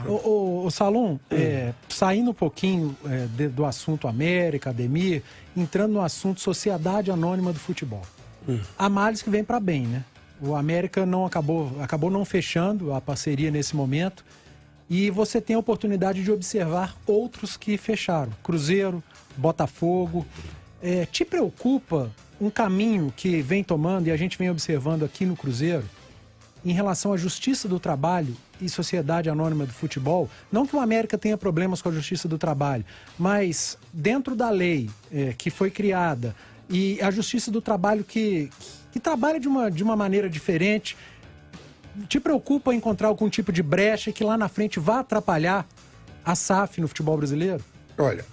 O Salum, saindo um pouquinho do assunto América, Ademir, entrando no assunto Sociedade Anônima do Futebol. Há males que vem para bem, né? O América não acabou não fechando a parceria nesse momento e você tem a oportunidade de observar outros que fecharam. Cruzeiro, Botafogo. Te preocupa um caminho que vem tomando e a gente vem observando aqui no Cruzeiro em relação à Justiça do Trabalho e Sociedade Anônima do Futebol? Não que o América tenha problemas com a Justiça do Trabalho, mas dentro da lei que foi criada e a Justiça do Trabalho que trabalha de uma maneira diferente, te preocupa encontrar algum tipo de brecha que lá na frente vá atrapalhar a SAF no futebol brasileiro? Olha,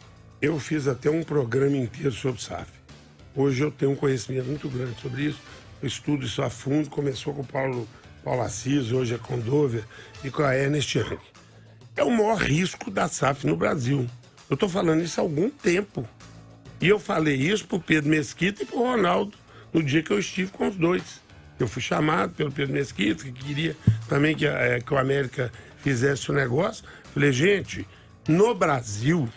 eu fiz até um programa inteiro sobre SAF. Hoje eu tenho um conhecimento muito grande sobre isso. Eu estudo isso a fundo. Começou com o Paulo Assis, hoje é com Dover e com a Ernest Young. É o maior risco da SAF no Brasil. Eu estou falando isso há algum tempo. E eu falei isso pro Pedro Mesquita e pro Ronaldo no dia que eu estive com os dois. Eu fui chamado pelo Pedro Mesquita, que queria também que o América fizesse o negócio. Falei, gente, no Brasil,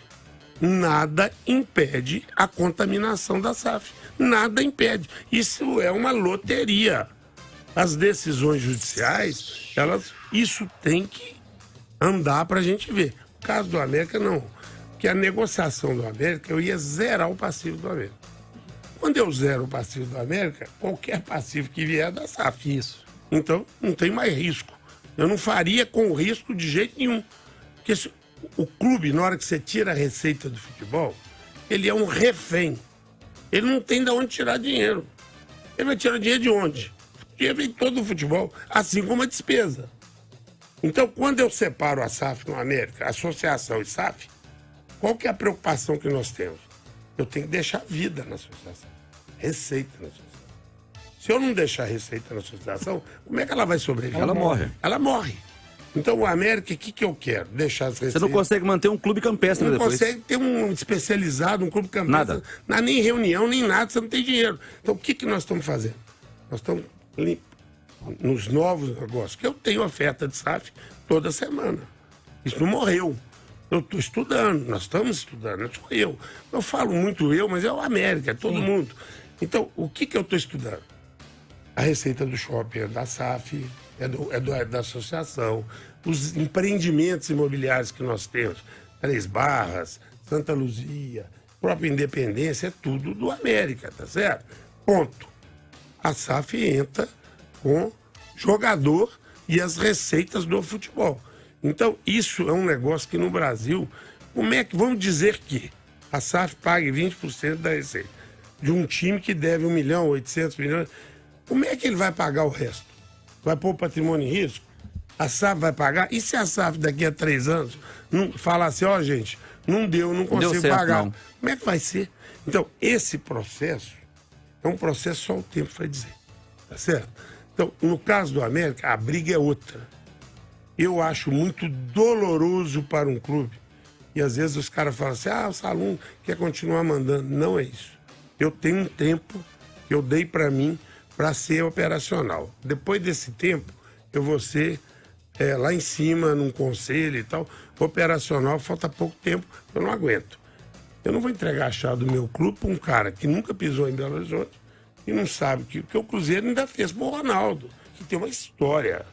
nada impede a contaminação da SAF. Nada impede. Isso é uma loteria. As decisões judiciais, isso tem que andar para a gente ver. O caso do América, não. Porque a negociação do América, eu ia zerar o passivo do América. Quando eu zero o passivo do América, qualquer passivo que vier é da SAF. Isso. Então, não tem mais risco. Eu não faria com risco de jeito nenhum. Porque o clube, na hora que você tira a receita do futebol, ele é um refém. Ele não tem de onde tirar dinheiro. Ele vai tirar dinheiro de onde? O dinheiro vem todo do futebol, assim como a despesa. Então, quando eu separo a SAF no América, associação e SAF, qual que é a preocupação que nós temos? Eu tenho que deixar vida na associação, receita na associação. Se eu não deixar receita na associação, como é que ela vai sobreviver? Ela morre. Ela morre. Então, o América, o que eu quero? Deixar as receitas. Você não consegue manter um clube campestre não depois. Não consegue ter um especializado, um clube campestre. Nada. Nem reunião, nem nada, você não tem dinheiro. Então, o que nós estamos fazendo? Nós estamos nos novos negócios, que eu tenho oferta de SAF toda semana. Isso não morreu. Eu estou estudando, nós estamos estudando, não sou eu. Eu falo muito eu, mas é o América, é todo mundo. Então, o que eu estou estudando? A receita do shopping é da SAF, da associação, os empreendimentos imobiliários que nós temos, Três Barras, Santa Luzia, própria Independência, é tudo do América, tá certo? Ponto. A SAF entra com jogador e as receitas do futebol. Então, isso é um negócio que no Brasil, como é que, vamos dizer que a SAF pague 20% da receita de um time que deve 1 milhão, 800 milhões, como é que ele vai pagar o resto? Vai pôr o patrimônio em risco? A SAF vai pagar? E se a SAF daqui a 3 anos não falar assim, ó, gente, não deu, não consigo pagar. Não. Como é que vai ser? Então, esse processo é um processo só o tempo vai dizer. Tá certo? Então, no caso do América, a briga é outra. Eu acho muito doloroso para um clube. E às vezes os caras falam assim, o Salum quer continuar mandando. Não é isso. Eu tenho um tempo que eu dei para mim para ser operacional. Depois desse tempo, eu vou ser lá em cima, num conselho e tal, operacional, falta pouco tempo, eu não aguento. Eu não vou entregar a chave do meu clube para um cara que nunca pisou em Belo Horizonte e não sabe que o Cruzeiro ainda fez pro Ronaldo, que tem uma história,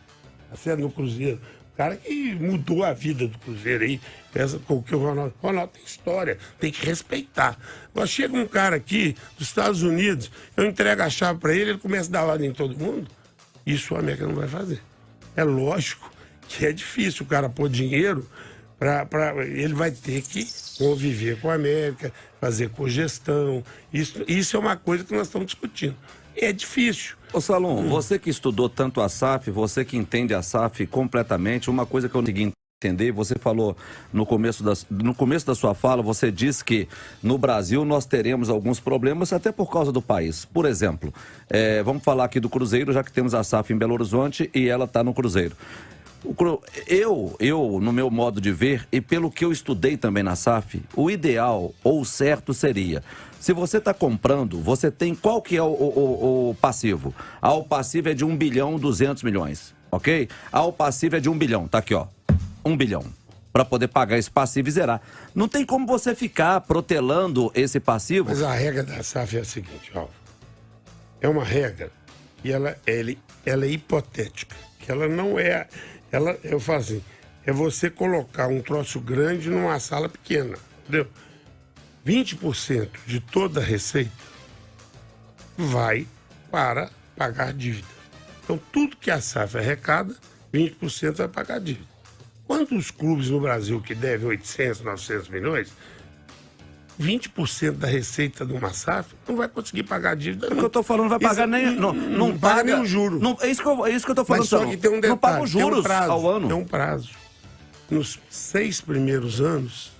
tá certo, no Cruzeiro. O cara que mudou a vida do Cruzeiro aí, pensa com que o Ronaldo tem história, tem que respeitar. Agora chega um cara aqui dos Estados Unidos, eu entrego a chave para ele, ele começa a dar ordem em todo mundo. Isso o América não vai fazer. É lógico que é difícil o cara pôr dinheiro, ele vai ter que conviver com a América, fazer cogestão. Isso é uma coisa que nós estamos discutindo. É difícil. Ô Salum, você que estudou tanto a SAF, você que entende a SAF completamente, uma coisa que eu consegui entender, você falou no começo da sua fala, você disse que no Brasil nós teremos alguns problemas até por causa do país. Por exemplo, vamos falar aqui do Cruzeiro, já que temos a SAF em Belo Horizonte e ela está no Cruzeiro. Eu, no meu modo de ver, e pelo que eu estudei também na SAF, o ideal ou o certo seria, se você está comprando, você tem, qual que é o passivo? O passivo é de 1 bilhão 200 milhões, ok? O passivo é de 1 bilhão, tá aqui, ó. 1 bilhão. Para poder pagar esse passivo e zerar. Não tem como você ficar protelando esse passivo. Mas a regra da SAF é a seguinte, Alvo. É uma regra e ela é hipotética. Que ela não é... eu falo assim, é você colocar um troço grande numa sala pequena, entendeu? 20% de toda a receita vai para pagar dívida. Então, tudo que a SAF arrecada, 20% vai pagar dívida. Quantos clubes no Brasil que devem 800, 900 milhões, 20% da receita de uma SAF não vai conseguir pagar a dívida. É o que eu estou falando, não vai pagar nem... Não paga nem o juro. Não, é isso que eu estou falando. Mas só que tem um detalhe, não paga os juros ao ano. Tem um prazo. Nos 6 primeiros anos,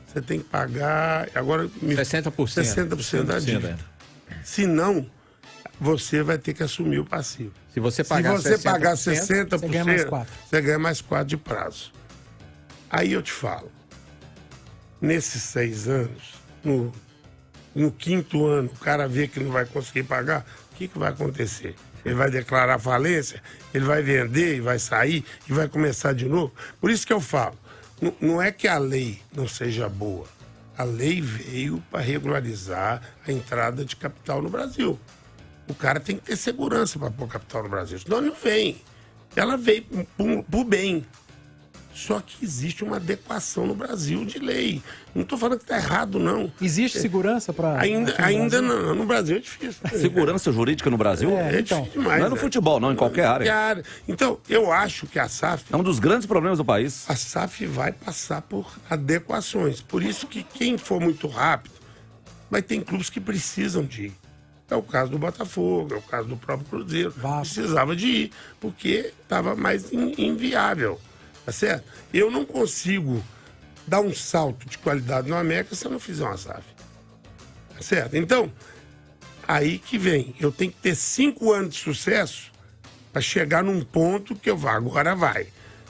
você tem que pagar... Agora, 60% da dívida. Se não, você vai ter que assumir o passivo. Se você pagar 60%, você ganha mais 4. Você ganha mais 4 de prazo. Aí eu te falo, nesses 6 anos, no 5º ano, o cara vê que não vai conseguir pagar, o que vai acontecer? Ele vai declarar falência, ele vai vender, e vai sair, e vai começar de novo. Por isso que eu falo, não é que a lei não seja boa. A lei veio para regularizar a entrada de capital no Brasil. O cara tem que ter segurança para pôr capital no Brasil, senão não vem. Ela veio por bem. Só que existe uma adequação no Brasil de lei. Não estou falando que está errado, não. Existe segurança para... Ainda não. No Brasil é difícil. Segurança jurídica no Brasil? É difícil demais. Não é no futebol, não, em qualquer área. Então, eu acho que a SAF... É um dos grandes problemas do país. A SAF vai passar por adequações. Por isso que quem for muito rápido, vai ter clubes que precisam de ir. É o caso do Botafogo, é o caso do próprio Cruzeiro. Precisava de ir, porque estava mais inviável. Tá certo? Eu não consigo dar um salto de qualidade no América se eu não fizer uma SAF. Tá certo? Então, aí que vem. Eu tenho que ter 5 anos de sucesso para chegar num ponto que eu vá. Agora vai.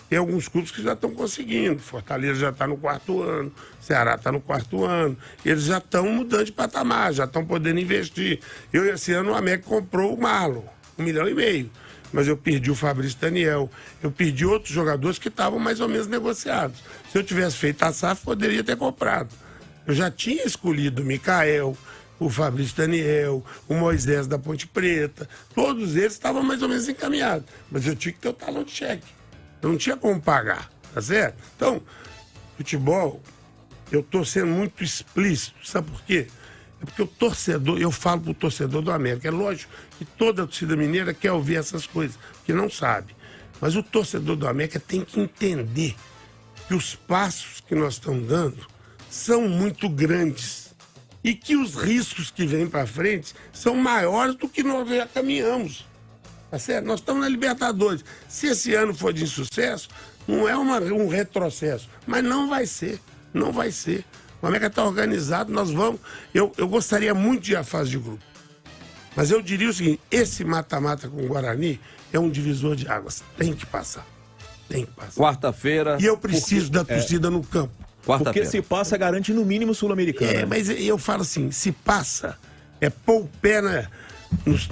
Tem alguns clubes que já estão conseguindo. Fortaleza já está no 4º ano, Ceará está no 4º ano. Eles já estão mudando de patamar, já estão podendo investir. Esse ano, o América comprou o Marlon, 1,5 milhão. Mas eu perdi o Fabrício Daniel, eu perdi outros jogadores que estavam mais ou menos negociados. Se eu tivesse feito a SAF, poderia ter comprado. Eu já tinha escolhido o Mikael, o Fabrício Daniel, o Moisés da Ponte Preta. Todos eles estavam mais ou menos encaminhados. Mas eu tinha que ter o talão de cheque. Eu não tinha como pagar, tá certo? Então, futebol, eu estou sendo muito explícito. Sabe por quê? É porque o torcedor, eu falo pro torcedor do América, é lógico que toda a torcida mineira quer ouvir essas coisas, que não sabe. Mas o torcedor do América tem que entender que os passos que nós estamos dando são muito grandes e que os riscos que vêm para frente são maiores do que nós já caminhamos. Tá certo? Nós estamos na Libertadores. Se esse ano for de insucesso, não é um retrocesso, mas não vai ser, não vai ser. O América está organizado, nós vamos... Eu gostaria muito de ir à fase de grupo. Mas eu diria o seguinte, esse mata-mata com o Guarani é um divisor de águas. Tem que passar. Tem que passar. Quarta-feira... E eu preciso da torcida no campo. Porque se passa, garante no mínimo Sul-Americana. Mas eu falo assim, se passa, é pôr o pé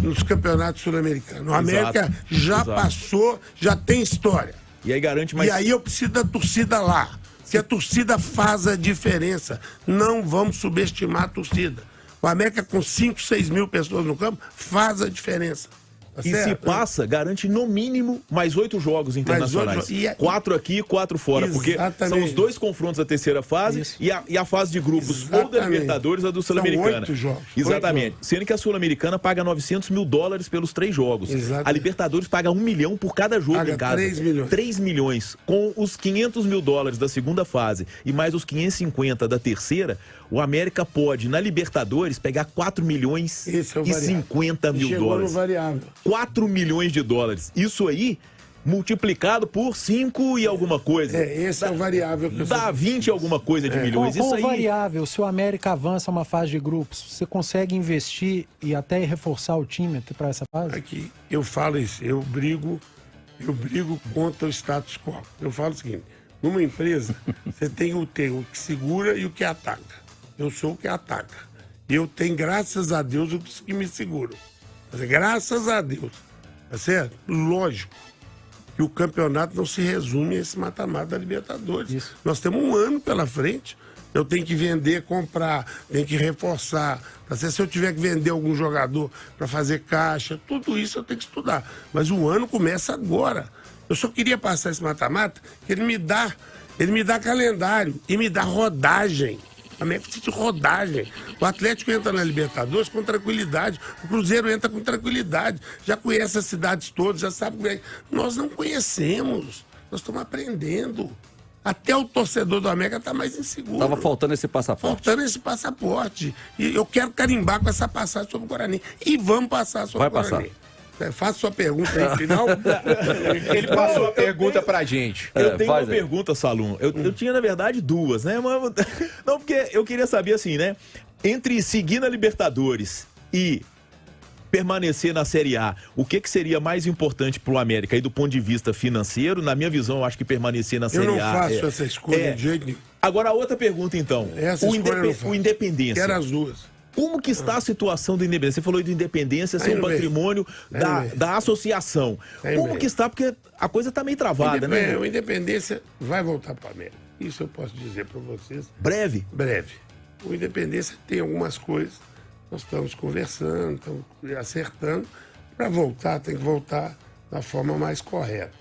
nos campeonatos sul-americanos. O América já passou, já tem história. E aí garante mais... E aí eu preciso da torcida lá. Que a torcida faz a diferença. Não vamos subestimar a torcida. O América com 5, 6 mil pessoas no campo faz a diferença. Tá e certo? se passa, garante no mínimo mais 8 jogos internacionais. 4 aqui e 4 fora. Porque são os 2 confrontos da terceira fase e a fase de grupos ou da Libertadores ou da Sul-Americana. São 8 jogos. Exatamente. Sendo que a Sul-Americana paga $900 mil pelos 3 jogos. Exatamente. A Libertadores paga 1 milhão por cada jogo paga em casa. 3 milhões. 3 milhões. Com os $500 mil da segunda fase e mais os 550 da terceira, o América pode, na Libertadores, pegar 4 milhões e 50 mil chegou no variável. 4 milhões de dólares. Isso aí, multiplicado por 5 e alguma coisa. Esse é o variável. Que dá 20 e alguma coisa de milhões. Com isso aí... variável, se o América avança uma fase de grupos, você consegue investir e até reforçar o time para essa fase? Aqui, eu falo isso, eu brigo contra o status quo. Eu falo o seguinte, numa empresa, você tem o que segura e o que ataca. Eu sou o que ataca. E eu tenho, graças a Deus, os que me seguram. Graças a Deus. Tá certo? Lógico. E o campeonato não se resume a esse mata-mata da Libertadores. Isso. Nós temos um ano pela frente. Eu tenho que vender, comprar, tenho que reforçar. Se eu tiver que vender algum jogador para fazer caixa, tudo isso eu tenho que estudar. Mas o ano começa agora. Eu só queria passar esse mata-mata, que ele me dá calendário e me dá rodagem. A América precisa de rodagem. O Atlético entra na Libertadores com tranquilidade. O Cruzeiro entra com tranquilidade. Já conhece as cidades todas, já sabe como é. Nós não conhecemos. Nós estamos aprendendo. Até o torcedor do América está mais inseguro. Tava faltando esse passaporte. E eu quero carimbar com essa passagem sobre o Guarani. E vamos passar sobre o Guarani. Faça sua pergunta aí no final. Ele passou a pergunta pra gente. Eu tenho uma pergunta, Salum. Eu tinha, na verdade, duas, né? Não, porque eu queria saber assim, né? Entre seguir na Libertadores e permanecer na Série A, o que seria mais importante pro América aí do ponto de vista financeiro? Na minha visão, eu acho que permanecer na Série A... Eu não faço essa escolha de jeito nenhum. Agora, a outra pergunta, então. O Independência. Quero as duas. Como que está a situação do Independência? Você falou do Independência ser um patrimônio da associação. Como que está? Porque a coisa está meio travada, né? O Independência vai voltar para a América. Isso eu posso dizer para vocês. Breve? Breve. O Independência tem algumas coisas. Nós estamos conversando, estamos acertando. Para voltar, tem que voltar da forma mais correta.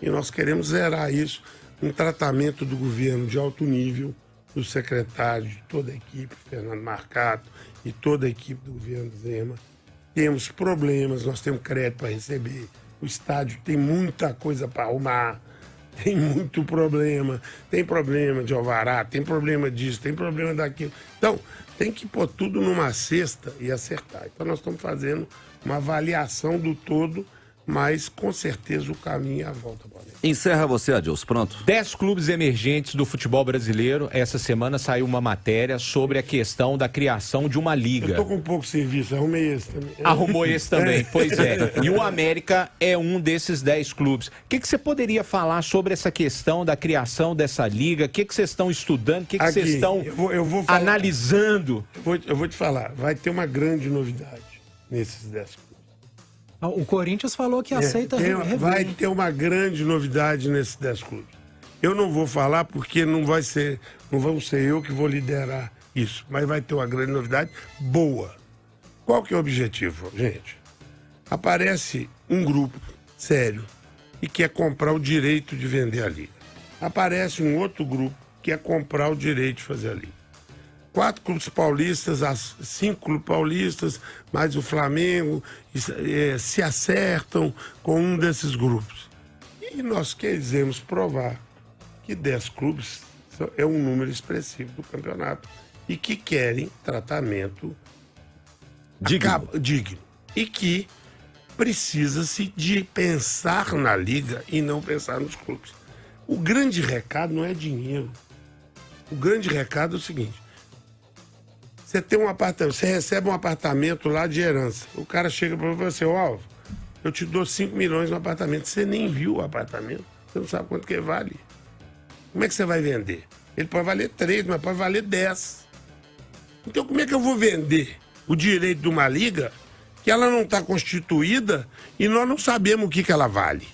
E nós queremos zerar isso. Um tratamento do governo de alto nível, do secretário, de toda a equipe, Fernando Marcato, e toda a equipe do governo Zema. Temos problemas, nós temos crédito para receber. O estádio tem muita coisa para arrumar, tem muito problema. Tem problema de alvará, tem problema disso, tem problema daquilo. Então, tem que pôr tudo numa cesta e acertar. Então, nós estamos fazendo uma avaliação do todo, mas com certeza o caminho é a volta para dentro. Encerra você, Adilson, pronto. 10 clubes emergentes do futebol brasileiro. Essa semana saiu uma matéria sobre a questão da criação de uma liga. Eu tô com pouco serviço, arrumei esse também. Arrumou esse também, pois é. E o América é um desses 10 clubes. O que você poderia falar sobre essa questão da criação dessa liga? O que vocês estão estudando? O que vocês estão analisando? Eu vou te falar, vai ter uma grande novidade nesses 10 clubes. O Corinthians falou que aceita rever. Vai ter uma grande novidade nesses 10 clubes. Eu não vou falar porque não vou ser eu que vou liderar isso, mas vai ter uma grande novidade boa. Qual que é o objetivo, gente? Aparece um grupo sério e quer comprar o direito de vender a liga. Aparece um outro grupo que quer comprar o direito de fazer a liga. 4 clubes paulistas, 5 clubes paulistas, mais o Flamengo, se acertam com um desses grupos. E nós queremos provar que 10 clubes é um número expressivo do campeonato e que querem tratamento digno. E que precisa-se de pensar na liga e não pensar nos clubes. O grande recado não é dinheiro. O grande recado é o seguinte: você tem um apartamento, você recebe um apartamento lá de herança. O cara chega para você, Alvo, eu te dou 5 milhões no apartamento. Você nem viu o apartamento, você não sabe quanto que vale. Como é que você vai vender? Ele pode valer 3, mas pode valer 10. Então como é que eu vou vender o direito de uma liga que ela não está constituída e nós não sabemos o que ela vale?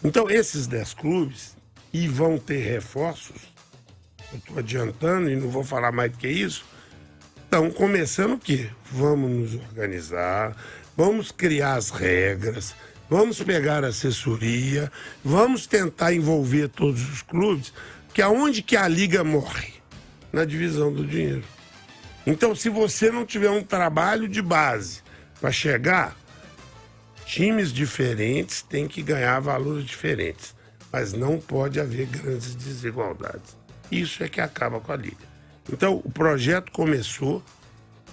Então esses 10 clubes, e vão ter reforços, eu estou adiantando e não vou falar mais do que isso, estão começando o quê? Vamos nos organizar, vamos criar as regras, vamos pegar a assessoria, vamos tentar envolver todos os clubes, que aonde que a liga morre? Na divisão do dinheiro. Então, se você não tiver um trabalho de base para chegar, times diferentes têm que ganhar valores diferentes, mas não pode haver grandes desigualdades. Isso é que acaba com a liga. Então, o projeto começou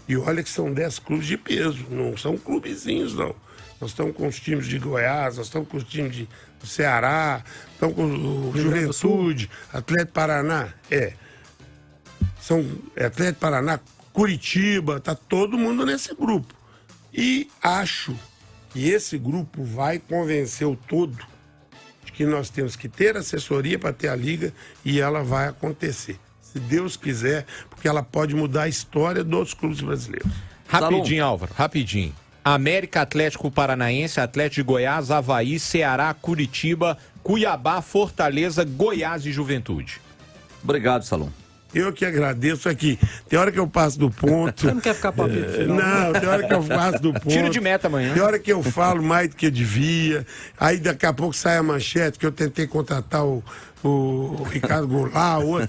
e olha que são 10 clubes de peso, não são clubezinhos, não. Nós estamos com os times de Goiás, nós estamos com os times do Ceará, estamos com o Juventude, Atlético Paraná, Atlético Paraná, Curitiba, tá todo mundo nesse grupo. E acho que esse grupo vai convencer o todo de que nós temos que ter assessoria para ter a liga e ela vai acontecer. Se Deus quiser, porque ela pode mudar a história dos clubes brasileiros. Rapidinho, Álvaro, rapidinho. América, Atlético Paranaense, Atlético de Goiás, Avaí, Ceará, Curitiba, Cuiabá, Fortaleza, Goiás e Juventude. Obrigado, Salom. Eu que agradeço aqui. Tem hora que eu passo do ponto. Você não quer ficar papito final? Não, tem hora que eu passo do ponto. Tiro de meta amanhã. Tem hora que eu falo mais do que devia. Aí daqui a pouco sai a manchete que eu tentei contratar o Ricardo Goulart, o outro.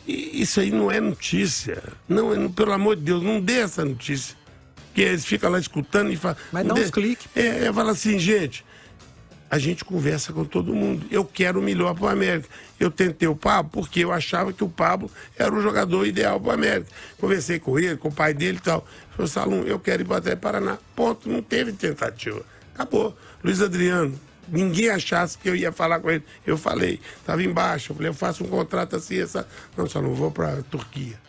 Isso aí não é notícia. Não, pelo amor de Deus, não dê essa notícia. Porque eles ficam lá escutando e falam. Mas dá uns cliques. Fala assim, gente. A gente conversa com todo mundo. Eu quero o melhor para o América. Eu tentei o Pablo porque eu achava que o Pablo era o jogador ideal para o América. Conversei com ele, com o pai dele e tal. Falei, Salum, eu quero ir para até Paraná. Ponto, não teve tentativa. Acabou. Luiz Adriano, ninguém achasse que eu ia falar com ele. Eu falei, estava embaixo. Eu falei, eu faço um contrato assim, essa. Não, Salum, vou para a Turquia.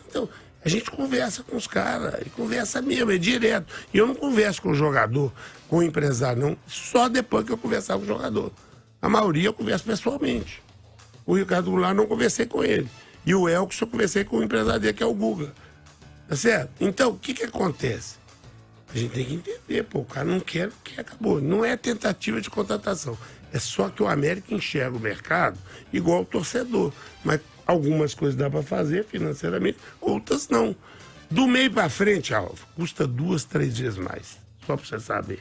Então, a gente conversa com os caras, conversa mesmo, é direto. E eu não converso com o jogador, com o empresário, não. Só depois que eu conversar com o jogador. A maioria eu converso pessoalmente. O Ricardo Goulart não conversei com ele. E o Elkson eu conversei com o empresário dele, que é o Guga. Tá certo? Então, o que acontece? A gente tem que entender, pô, o cara não quer, porque acabou. Não é tentativa de contratação. É só que o América enxerga o mercado igual o torcedor. Mas algumas coisas dá para fazer financeiramente, outras não. Do meio para frente, Alvo, custa 2, 3 vezes mais. Só para você saber.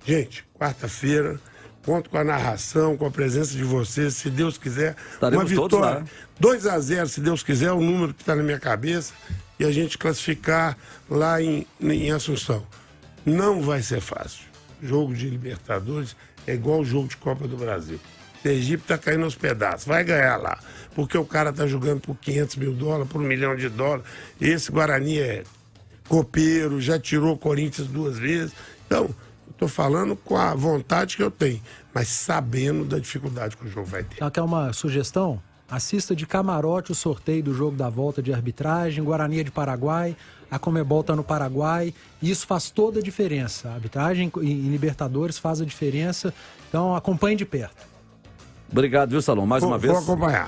Gente, quarta-feira, conto com a narração, com a presença de vocês, se Deus quiser. Estaremos uma vitória, todos lá. 2-0, se Deus quiser, é o número que está na minha cabeça, e a gente classificar lá em Assunção. Não vai ser fácil. Jogo de Libertadores é igual o jogo de Copa do Brasil. Sergipe tá caindo aos pedaços, vai ganhar lá. Porque o cara tá jogando por 500 mil dólares, por $1 milhão. Esse Guarani é copeiro, já tirou o Corinthians 2 vezes. Então, eu tô falando com a vontade que eu tenho, mas sabendo da dificuldade que o jogo vai ter. Ela quer uma sugestão? Assista de camarote o sorteio do jogo da volta de arbitragem, Guarani é de Paraguai, a Conmebol tá no Paraguai, e isso faz toda a diferença. A arbitragem em Libertadores faz a diferença, então acompanhe de perto. Obrigado, viu, Salom? Mais uma vez. Vou acompanhar.